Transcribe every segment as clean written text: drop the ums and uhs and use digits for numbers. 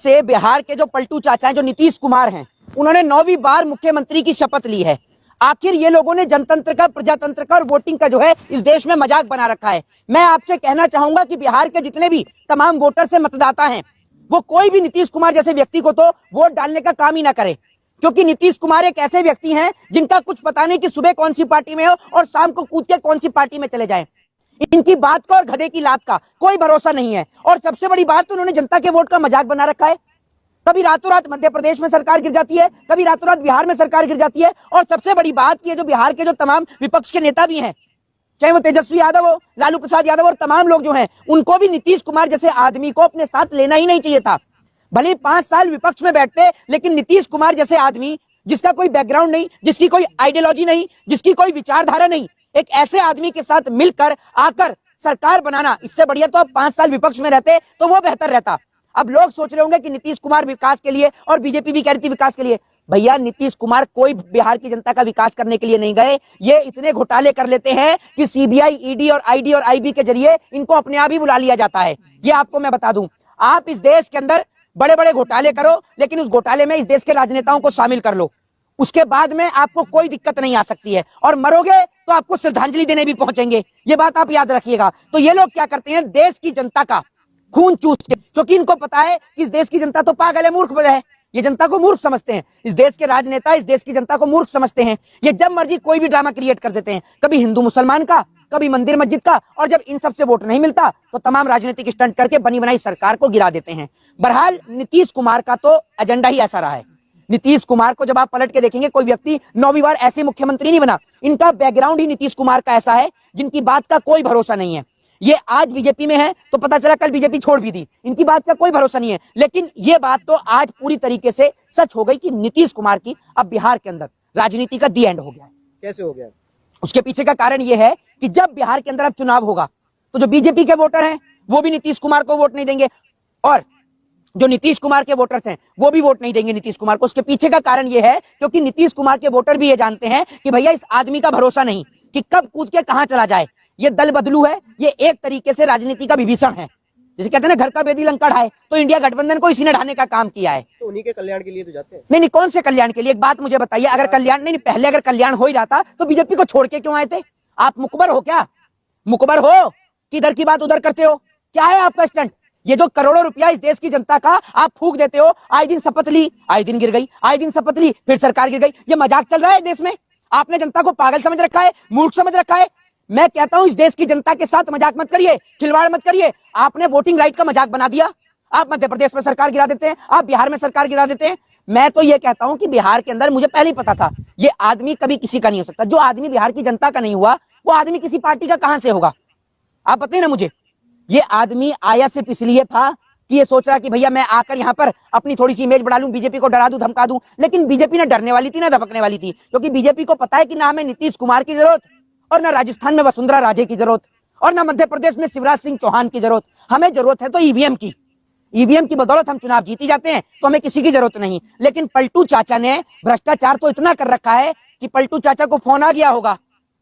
से बिहार के जो पलटू चाचा हैं, जो नीतीश कुमार हैं, उन्होंने 9वीं बार मुख्यमंत्री की शपथ ली है। आखिर ये लोगों ने जनतंत्र का, प्रजातंत्र का और वोटिंग का जो है इस देश में मजाक बना रखा है। मैं आपसे कहना चाहूंगा कि बिहार के जितने भी तमाम वोटर से मतदाता हैं, वो कोई भी नीतीश कुमार जैसे व्यक्ति को तो वोट डालने का काम ही ना करे, क्योंकि नीतीश कुमार एक ऐसे व्यक्ति हैं जिनका कुछ पता नहीं कि सुबह कौन सी पार्टी में हो और शाम को कूद के कौन सी पार्टी में चले जाएं। इनकी बात का और गधे की लात का कोई भरोसा नहीं है। और सबसे बड़ी बात तो उन्होंने जनता के वोट का मजाक बना रखा है। कभी रातों रात मध्य प्रदेश में सरकार गिर जाती है, कभी रातों रात बिहार में सरकार गिर जाती है। और सबसे बड़ी बात की जो बिहार के जो तमाम विपक्ष के नेता भी हैं, चाहे वो तेजस्वी यादव हो, लालू प्रसाद यादव और तमाम लोग जो हैं, उनको भी नीतीश कुमार जैसे आदमी को अपने साथ लेना ही नहीं चाहिए था। भले 5 साल विपक्ष में बैठते, लेकिन नीतीश कुमार जैसे आदमी जिसका कोई बैकग्राउंड नहीं, जिसकी कोई आइडियोलॉजी नहीं, जिसकी कोई विचारधारा नहीं, एक ऐसे आदमी के साथ मिलकर आकर सरकार बनाना, इससे बढ़िया तो अब 5 साल विपक्ष में रहते तो वो बेहतर रहता। अब लोग सोच रहे होंगे कि नीतीश कुमार विकास के लिए और बीजेपी भी कह रही थी विकास के लिए। भैया, नीतीश कुमार कोई बिहार की जनता का विकास करने के लिए नहीं गए। ये इतने घोटाले कर लेते हैं कि सीबीआई, ईडी और आईडी और आईबी के जरिए इनको अपने आप ही बुला लिया जाता है। ये आपको मैं बता दूं, आप इस देश के अंदर बड़े बड़े घोटाले करो, लेकिन उस घोटाले में इस देश के राजनेताओं को शामिल कर लो, उसके बाद में आपको कोई दिक्कत नहीं आ सकती है। और मरोगे तो आपको श्रद्धांजलि देने भी पहुंचेंगे, ये बात आप याद रखिएगा। तो ये लोग क्या करते हैं, देश की जनता का खून चूस के, क्योंकि इनको पता है कि इस देश की जनता तो पागल है, मूर्ख है, ये जनता को मूर्ख समझते हैं। इस देश के राजनेता इस देश की जनता को मूर्ख समझते हैं। ये जब मर्जी कोई भी ड्रामा क्रिएट कर देते हैं, कभी हिंदू मुसलमान का, कभी मंदिर मस्जिद का, और जब इन सब से वोट नहीं मिलता तो तमाम राजनीतिक स्टंट करके बनी बनाई सरकार को गिरा देते हैं। बहरहाल नीतीश कुमार का तो एजेंडा ही ऐसा रहा है। नीतीश कुमार को जब आप पलट के देखेंगे, कोई व्यक्ति 9वीं बार ऐसे मुख्यमंत्री नहीं बना। इनका बैकग्राउंड ही नीतीश कुमार का ऐसा है जिनकी बात का कोई भरोसा नहीं है। ये आज बीजेपी में है तो पता चला कल बीजेपी छोड़ भी दी, इनकी बात का कोई भरोसा नहीं है। लेकिन ये बात तो आज पूरी तरीके से सच हो गई कि नीतीश कुमार की अब बिहार के अंदर राजनीति का दी एंड हो गया है। कैसे हो गया? उसके पीछे का कारण यह है कि जब बिहार के अंदर अब चुनाव होगा तो जो बीजेपी के वोटर हैं वो भी नीतीश कुमार को वोट नहीं देंगे, और जो नीतीश कुमार के वोटर्स हैं वो भी वोट नहीं देंगे नीतीश कुमार को। उसके पीछे का कारण यह है क्योंकि नीतीश कुमार के वोटर भी ये जानते हैं कि भैया इस आदमी का भरोसा नहीं कि कब कूद के कहां चला जाए। ये दल बदलू है, ये एक तरीके से राजनीति का विभीषण है। जैसे कहते हैं ना, घर का बेदी लंका ढाए, तो इंडिया गठबंधन को इसी ने ढाने का काम किया है। तो उन्हीं के कल्याण के लिए तो जाते हैं। नहीं, कौन से कल्याण के लिए? एक बात मुझे बताइए, अगर कल्याण नहीं, पहले अगर कल्याण हो ही जाता तो बीजेपी को छोड़ के क्यों आए थे? आप मुकबर हो क्या? मुकबर हो कि इधर की बात उधर करते हो? क्या है आपका स्टंट? ये जो करोड़ों रुपया इस देश की जनता का आप फूंक देते हो, आए दिन शपथ ली, आए दिन गिर गई, आए दिन शपथ ली, फिर सरकार गिर गई। ये मजाक चल रहा है देश में। आपने जनता को पागल समझ रखा है, मूर्ख समझ रखा है। मैं कहता हूं इस देश की जनता के साथ मजाक मत करिए, खिलवाड़ मत करिए। आपने वोटिंग राइट का मजाक बना दिया। आप मध्य प्रदेश में सरकार गिरा देते हैं, आप बिहार में सरकार गिरा देते हैं। मैं तो ये कहता हूं कि बिहार के अंदर, मुझे पहले ही पता था ये आदमी कभी किसी का नहीं हो सकता। जो आदमी बिहार की जनता का नहीं हुआ, वो आदमी किसी पार्टी का कहां से होगा? आप बताइए ना मुझे। ये आदमी आया सिर्फ इसलिए था कि ये सोच रहा कि भैया मैं आकर यहाँ पर अपनी थोड़ी सी इमेज बढ़ा लूं, बीजेपी को डरा दूं, धमका दूं। लेकिन बीजेपी ना डरने वाली थी ना धमकने वाली थी, क्योंकि बीजेपी को पता है कि ना हमें नीतीश कुमार की जरूरत, और ना राजस्थान में वसुंधरा राजे की जरूरत, और ना मध्य प्रदेश में शिवराज सिंह चौहान की जरूरत। हमें जरूरत है तो ईवीएम की। ईवीएम की बदौलत हम चुनाव जीती जाते हैं, तो हमें किसी की जरूरत नहीं। लेकिन पलटू चाचा ने भ्रष्टाचार तो इतना कर रखा है कि पलटू चाचा को फोन आ गया होगा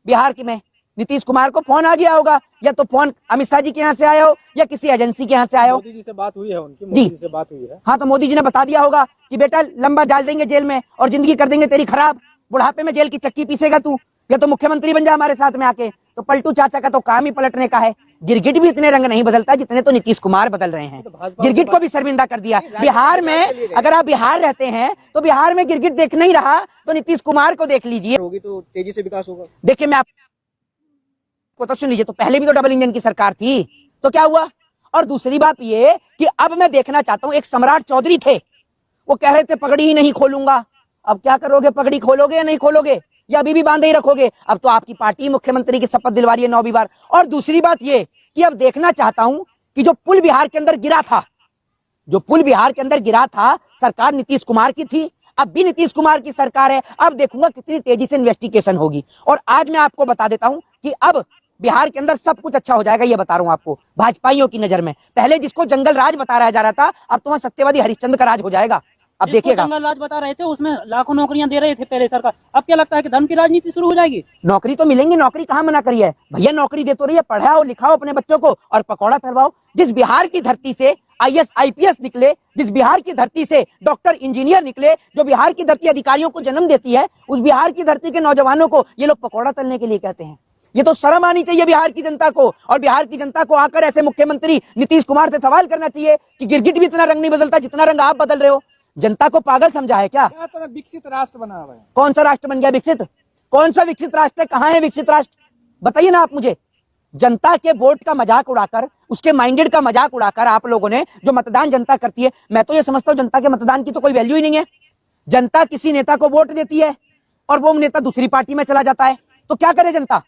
बिहार में, नीतीश कुमार को फोन आ गया होगा, या तो फोन अमित शाह जी के यहाँ से आया हो या किसी एजेंसी के यहाँ से आया हो। मोदी जी से बात हुई है उनकी, मोदी जी से बात हुई है। हाँ, तो मोदी जी ने बता दिया होगा कि बेटा लंबा डाल देंगे जेल में और जिंदगी कर देंगे तेरी खराब, बुढ़ापे में जेल की चक्की पीसेगा तू, या तो मुख्यमंत्री बन जा हमारे साथ में आके। तो पलटू चाचा का तो काम ही पलटने का है। गिरगिट भी इतने रंग नहीं बदलता जितने तो नीतीश कुमार बदल रहे हैं। गिरगिट को भी शर्मिंदा कर दिया बिहार में। अगर आप बिहार रहते हैं तो बिहार में गिरगिट देख नहीं रहा तो नीतीश कुमार को देख लीजिए, होगी तो तेजी से विकास होगा। देखिए मैं आपको तो सुन लीजिए, तो पहले भी तो डबल इंजन की सरकार थी, तो क्या हुआ? और दूसरी बात ये कि अब मैं देखना चाहता हूं, एक सम्राट चौधरी थे, वो कह रहे थे पगड़ी ही नहीं खोलूंगा। अब क्या करोगे? पगड़ी खोलोगे या नहीं खोलोगे, या अभी भी बांधे ही रखोगे? अब तो आपकी पार्टी मुख्यमंत्री की शपथ दिलवा रही है 9वीं बार। और दूसरी बात ये कि अब देखना चाहता हूं कि जो पुल बिहार के अंदर गिरा था, जो पुल बिहार के अंदर गिरा था, सरकार नीतीश कुमार की थी, अब भी नीतीश कुमार की सरकार है। अब देखूंगा कितनी तेजी से इन्वेस्टिगेशन होगी। और आज मैं आपको बता देता हूं कि अब बिहार के अंदर सब कुछ अच्छा हो जाएगा। ये बता रहा हूं आपको, भाजपाइयों की नजर में। पहले जिसको जंगल राज बताया जा रहा था, अब तो वहां सत्यवादी हरिश्चंद्र का राज हो जाएगा। अब देखिएगा, जंगल राज बता रहे थे, उसमें लाखों नौकरियां दे रहे थे पहले सरकार। अब क्या लगता है कि धन की राजनीति शुरू हो जाएगी? नौकरी तो मिलेंगी, नौकरी कहाँ मना करी है भैया, नौकरी दे तो रही है, पढ़ाओ लिखाओ अपने बच्चों को और पकौड़ा तलवाओ। जिस बिहार की धरती से IAS IPS निकले, जिस बिहार की धरती से डॉक्टर इंजीनियर निकले, जो बिहार की धरती अधिकारियों को जन्म देती है, उस बिहार की धरती के नौजवानों को ये लोग पकौड़ा तलने के लिए कहते हैं। ये तो शर्म आनी चाहिए बिहार की जनता को। और बिहार की जनता को आकर ऐसे मुख्यमंत्री नीतीश कुमार से सवाल करना चाहिए कि गिरगिट भी इतना रंग नहीं बदलता जितना रंग आप बदल रहे हो। जनता को पागल समझा है क्या? तो विकसित राष्ट्र बना हुआ है। कौन सा राष्ट्र बन गया विकसित? कौन सा विकसित राष्ट्र है? कहां है विकसित राष्ट्र? बताइए ना आप मुझे। जनता के वोट का मजाक उड़ाकर, उसके माइंडेड का मजाक उड़ाकर आप लोगों ने जो मतदान जनता करती है, मैं तो ये समझता हूं जनता के मतदान की तो कोई वैल्यू ही नहीं है। जनता किसी नेता को वोट देती है और वो नेता दूसरी पार्टी में चला जाता है, तो क्या करे जनता?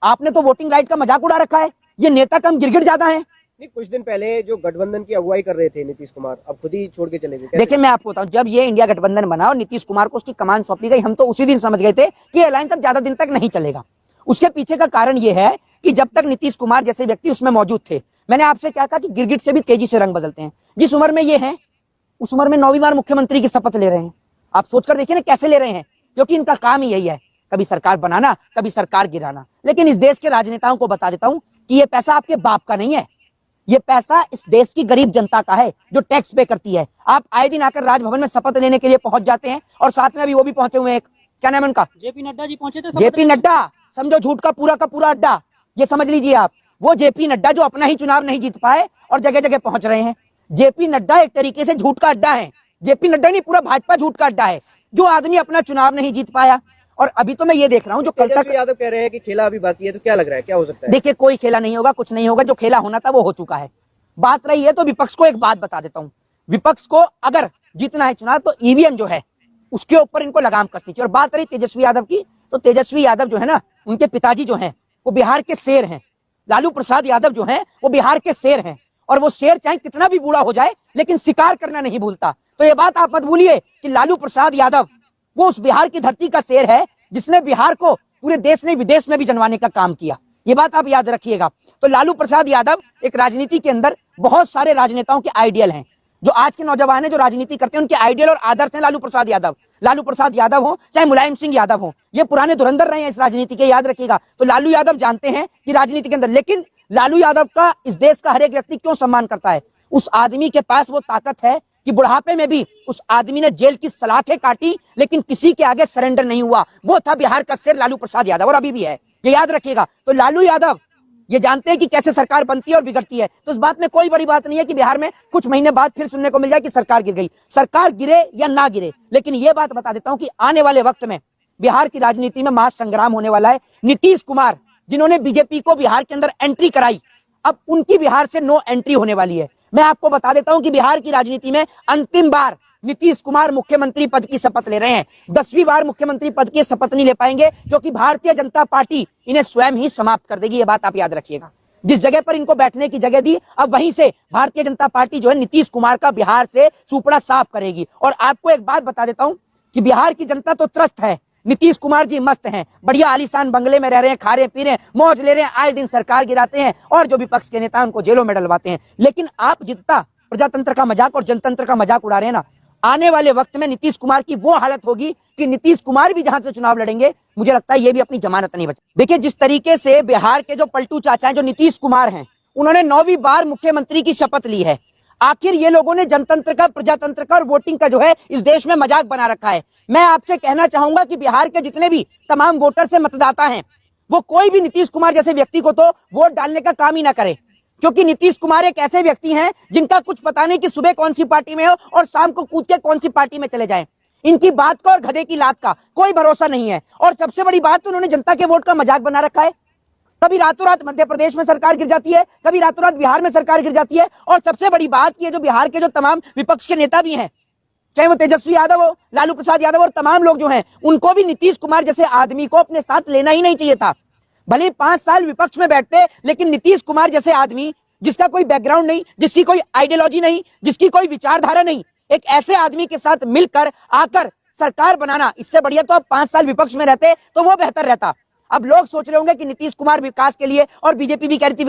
आपने तो वोटिंग राइट का मजाक उड़ा रखा है। ये नेता कम गिरगिट ज्यादा है। नहीं, कुछ दिन पहले जो गठबंधन की अगुवाई कर रहे थे नीतीश कुमार, अब खुद ही छोड़ के चले गए। देखिए मैं आपको बताऊं, जब ये इंडिया गठबंधन बना और नीतीश कुमार को उसकी कमान सौंपी गई, हम तो उसी दिन समझ गए थे कि अलायंस अब ज्यादा दिन तक नहीं चलेगा। उसके पीछे का कारण यह है कि जब तक नीतीश कुमार जैसे व्यक्ति उसमें मौजूद थे, मैंने आपसे क्या कहा कि गिरगिट से भी तेजी से रंग बदलते हैं। जिस उम्र में ये है, उस उम्र में 9वीं बार मुख्यमंत्री की शपथ ले रहे हैं। आप सोचकर देखिए ना कैसे ले रहे हैं, क्योंकि इनका काम ही यही है, कभी सरकार बनाना, कभी सरकार गिराना। लेकिन इस देश के राजनेताओं को बता देता हूं कि ये पैसा आपके बाप का नहीं है, ये पैसा इस देश की गरीब जनता का है जो टैक्स पे करती है। आप आए दिन आकर राजभवन में शपथ लेने के लिए पहुंच जाते हैं और साथ में अभी वो भी पहुंचे हुए हैं, क्या नाम है उनका? JP नड्डा जी पहुंचे थे। JP नड्डा, समझो झूठ का पूरा अड्डा, ये समझ लीजिए आप। वो JP नड्डा जो अपना ही चुनाव नहीं जीत पाए और जगह जगह पहुंच रहे हैं। JP नड्डा एक तरीके से झूठ का अड्डा है। JP नड्डा नहीं, पूरा भाजपा झूठ का अड्डा है। जो आदमी अपना चुनाव नहीं जीत पाया, और अभी तो मैं ये देख रहा हूं जो कल तक यादव कह रहे हैं कि खेला अभी बाकी है, तो क्या लग रहा है क्या हो सकता है? देखिए कोई खेला नहीं होगा, कुछ नहीं होगा। जो खेला होना था वो हो चुका है। बात रही है तो विपक्ष को एक बात बता देता हूं, विपक्ष को अगर जीतना है चुनाव तो EVM जो है उसके ऊपर इनको लगाम कसनी चाहिए। और बात रही तेजस्वी यादव की, तो तेजस्वी यादव जो है ना, उनके पिताजी जो हैं वो बिहार के शेर हैं। लालू प्रसाद यादव जो हैं वो बिहार के शेर हैं, और वो शेर चाहे कितना भी बूढ़ा हो जाए लेकिन शिकार करना नहीं भूलता। तो ये बात आप मत भूलिए कि लालू प्रसाद यादव वो उस बिहार की धरती का शेर है जिसने बिहार को पूरे देश में विदेश में भी जनवाने का काम किया। ये बात आप याद रखिएगा। तो लालू प्रसाद यादव एक राजनीति के अंदर बहुत सारे राजनेताओं के आइडियल हैं। जो आज के नौजवान है जो राजनीति करते हैं, उनके आइडियल और आदर्श हैं लालू प्रसाद यादव। लालू प्रसाद यादव हो चाहे मुलायम सिंह यादव हो, ये पुराने धुरंधर रहे हैं इस राजनीति के, याद रखिएगा। तो लालू यादव जानते हैं कि राजनीति के अंदर, लेकिन लालू यादव का इस देश का हर एक व्यक्ति क्यों सम्मान करता है? उस आदमी के पास वो ताकत है कि बुढ़ापे में भी उस आदमी ने जेल की सलाखें काटी लेकिन किसी के आगे सरेंडर नहीं हुआ। वो था बिहार का शेर लालू प्रसाद यादव, और अभी भी है, ये याद रखिएगा। तो लालू यादव ये जानते हैं कि कैसे सरकार बनती है और बिगड़ती है। तो इस बात में कोई बड़ी बात नहीं है कि बिहार में कुछ महीने बाद फिर सुनने को मिल जाए कि सरकार गिर गई। सरकार गिरे या ना गिरे, लेकिन ये बात बता देता हूं कि आने वाले वक्त में बिहार की राजनीति में महासंग्राम होने वाला है। नीतीश कुमार जिन्होंने बीजेपी को बिहार के अंदर एंट्री कराई, अब उनकी बिहार से नो एंट्री होने वाली है। मैं आपको बता देता हूं कि बिहार की राजनीति में अंतिम बार नीतीश कुमार मुख्यमंत्री पद की शपथ ले रहे हैं। 10वीं बार मुख्यमंत्री पद की शपथ नहीं ले पाएंगे, क्योंकि भारतीय जनता पार्टी इन्हें स्वयं ही समाप्त कर देगी। ये बात आप याद रखिएगा। जिस जगह पर इनको बैठने की जगह दी, अब वहीं से भारतीय जनता पार्टी जो है नीतीश कुमार का बिहार से सुपड़ा साफ करेगी। और आपको एक बात बता देता हूं कि बिहार की जनता तो त्रस्त है, नीतीश कुमार जी मस्त हैं, बढ़िया आलीशान बंगले में रह रहे हैं, खा रहे पी रहे हैं, मौज ले रहे हैं, आए दिन सरकार गिराते हैं और जो विपक्ष के नेता उनको जेलों में डलवाते हैं। लेकिन आप जितना प्रजातंत्र का मजाक और जनतंत्र का मजाक उड़ा रहे हैं ना, आने वाले वक्त में नीतीश कुमार की वो हालत होगी कि नीतीश कुमार भी जहां से चुनाव लड़ेंगे, मुझे लगता है ये भी अपनी जमानत नहीं बचा। देखिए जिस तरीके से बिहार के जो पलटू चाचा हैं, जो नीतीश कुमार हैं, उन्होंने 9वीं बार मुख्यमंत्री की शपथ ली है। आखिर ये लोगों ने जनतंत्र का, प्रजातंत्र का और वोटिंग का जो है इस देश में मजाक बना रखा है। मैं आपसे कहना चाहूंगा कि बिहार के जितने भी तमाम वोटर से मतदाता हैं, वो कोई भी नीतीश कुमार जैसे व्यक्ति को तो वोट डालने का काम ही ना करे, क्योंकि नीतीश कुमार एक ऐसे व्यक्ति हैं जिनका कुछ पता नहीं कि सुबह कौन सी पार्टी में हो और शाम को कूद के कौन सी पार्टी में चले जाएं। इनकी बात का और गधे की लात का कोई भरोसा नहीं है। और सबसे बड़ी बात तो उन्होंने जनता के वोट का मजाक बना रखा है। कभी रातों रात मध्य प्रदेश में सरकार गिर जाती है, कभी रातों रात बिहार में सरकार गिर जाती है। और सबसे बड़ी बात की जो बिहार के जो तमाम विपक्ष के नेता भी हैं, चाहे वो तेजस्वी यादव हो, लालू प्रसाद यादव और तमाम लोग जो हैं, उनको भी नीतीश कुमार जैसे आदमी को अपने साथ लेना ही नहीं चाहिए था। भले 5 साल विपक्ष में बैठते, लेकिन नीतीश कुमार जैसे आदमी जिसका कोई बैकग्राउंड नहीं, जिसकी कोई आइडियोलॉजी नहीं, जिसकी कोई विचारधारा नहीं, एक ऐसे आदमी के साथ मिलकर आकर सरकार बनाना, इससे बढ़िया तो अब 5 साल विपक्ष में रहते तो वो बेहतर रहता। अब लोग सोच रहे होंगे कि नीतीश कुमार विकास के लिए, और बीजेपी भी कह रही थी